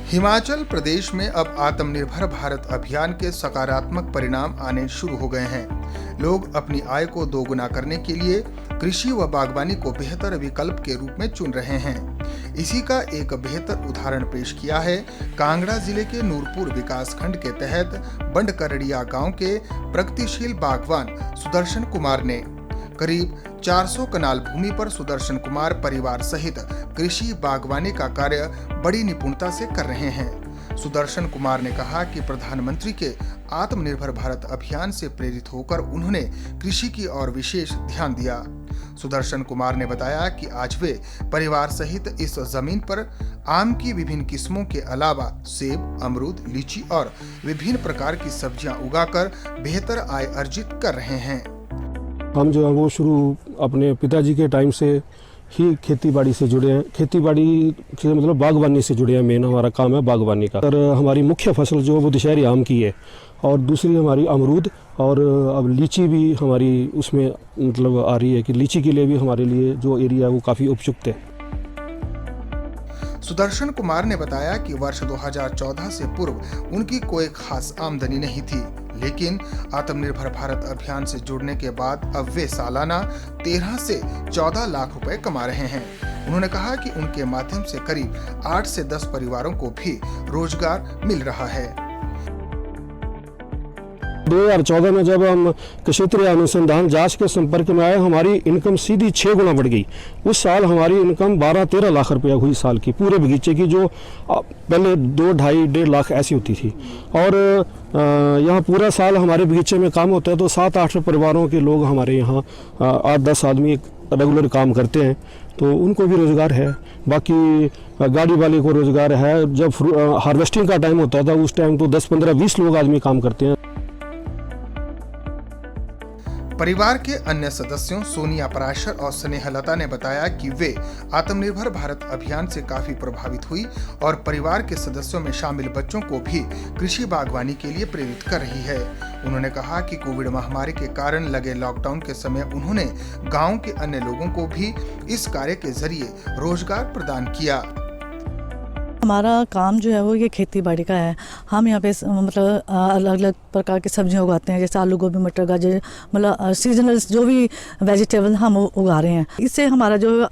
हिमाचल प्रदेश में अब आत्मनिर्भर भारत अभियान के सकारात्मक परिणाम आने शुरू हो गए हैं। लोग अपनी आय को दोगुना करने के लिए कृषि व बागवानी को बेहतर विकल्प के रूप में चुन रहे हैं। इसी का एक बेहतर उदाहरण पेश किया है कांगड़ा जिले के नूरपुर विकासखंड के तहत बंडकरड़िया गांव के प्रगतिशील बागवान सुदर्शन कुमार ने। करीब 400 कनाल भूमि पर सुदर्शन कुमार परिवार सहित कृषि बागवानी का कार्य बड़ी निपुणता से कर रहे हैं। सुदर्शन कुमार ने कहा कि प्रधानमंत्री के आत्मनिर्भर भारत अभियान से प्रेरित होकर उन्होंने कृषि की ओर विशेष ध्यान दिया। सुदर्शन कुमार ने बताया कि आज वे परिवार सहित इस जमीन पर आम की विभिन्न किस्मों के अलावा सेब, अमरूद, लीची और विभिन्न प्रकार की सब्जियां उगाकर बेहतर आय अर्जित कर रहे हैं। हम जो है वो शुरू अपने पिताजी के टाइम से ही खेती-बाड़ी से जुड़े हैं। खेती-बाड़ी से मतलब बागवानी से जुड़े हैं। मेन हमारा काम है बागवानी का। और हमारी मुख्य फसल जो वो दशहरी आम की है और दूसरी हमारी अमरूद और अब लीची भी हमारी उसमें मतलब आ रही है कि लीची के लिए भी हमारे लिए जो एरिया है वो काफ़ी उपयुक्त है। सुदर्शन कुमार ने बताया कि वर्ष 2014 से पूर्व उनकी कोई खास आमदनी नहीं थी, लेकिन आत्मनिर्भर भारत अभियान से जुड़ने के बाद अब वे सालाना 13 से 14 लाख रुपए कमा रहे हैं। उन्होंने कहा कि उनके माध्यम से करीब 8 से 10 परिवारों को भी रोजगार मिल रहा है। 2014 में जब हम क्षेत्रीय अनुसंधान जांच के संपर्क में आए, हमारी इनकम सीधी 6 गुना बढ़ गई। उस साल हमारी इनकम 12-13 लाख रुपया हुई साल की, पूरे बगीचे की, जो पहले 2-2.5-1.5 लाख ऐसी होती थी। और यहाँ पूरा साल हमारे बगीचे में काम होता है तो 7-8 परिवारों के लोग हमारे यहाँ 8-10 आदमी रेगुलर काम करते हैं, तो उनको भी रोज़गार है। बाकी गाड़ी वाले को रोज़गार है। जब हार्वेस्टिंग का टाइम होता था उस टाइम तो 10-15-20 लोग आदमी काम करते हैं। परिवार के अन्य सदस्यों सोनिया पराशर और स्नेहलता ने बताया कि वे आत्मनिर्भर भारत अभियान से काफी प्रभावित हुई और परिवार के सदस्यों में शामिल बच्चों को भी कृषि बागवानी के लिए प्रेरित कर रही है। उन्होंने कहा कि कोविड महामारी के कारण लगे लॉकडाउन के समय उन्होंने गांव के अन्य लोगों को भी इस कार्य के जरिए रोजगार प्रदान किया। हमारा काम जो है वो ये खेती बाड़ी का है। हम यहाँ पे मतलब अलग अलग प्रकार की सब्जियाँ उगाते हैं, जैसे आलू, गोभी, मटर, गाजर, मतलब सीजनल जो भी वेजिटेबल हम उगा रहे हैं। इससे हमारा जो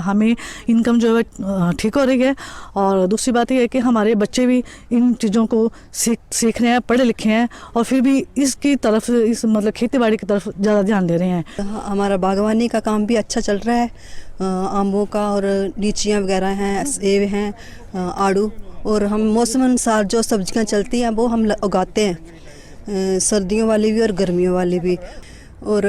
हमें इनकम जो है ठीक हो रही है। और दूसरी बात ये है कि हमारे बच्चे भी इन चीज़ों को सीख रहे हैं, पढ़े लिखे हैं और फिर भी इसकी तरफ इस मतलब खेती बाड़ी की तरफ ज़्यादा ध्यान दे रहे हैं। हमारा बागवानी का काम भी अच्छा चल रहा है। आमों का और लीचियाँ वगैरह हैं, सेब हैं, आड़ू, और हम मौसम अनुसार जो सब्जियां चलती हैं वो हम उगाते हैं, सर्दियों वाली भी और गर्मियों वाली भी। और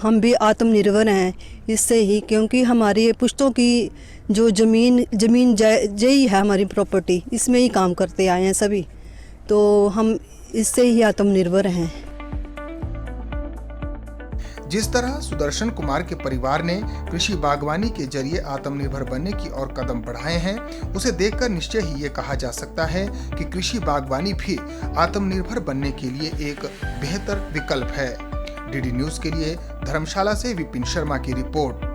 हम भी आत्मनिर्भर हैं इससे ही, क्योंकि हमारी पुश्तों की जो ज़मीन यही है हमारी प्रॉपर्टी, इसमें ही काम करते आए हैं सभी, तो हम इससे ही आत्मनिर्भर हैं। जिस तरह सुदर्शन कुमार के परिवार ने कृषि बागवानी के जरिए आत्मनिर्भर बनने की ओर कदम बढ़ाए हैं, उसे देखकर निश्चय ही ये कहा जा सकता है कि कृषि बागवानी भी आत्मनिर्भर बनने के लिए एक बेहतर विकल्प है। डीडी न्यूज के लिए धर्मशाला से विपिन शर्मा की रिपोर्ट।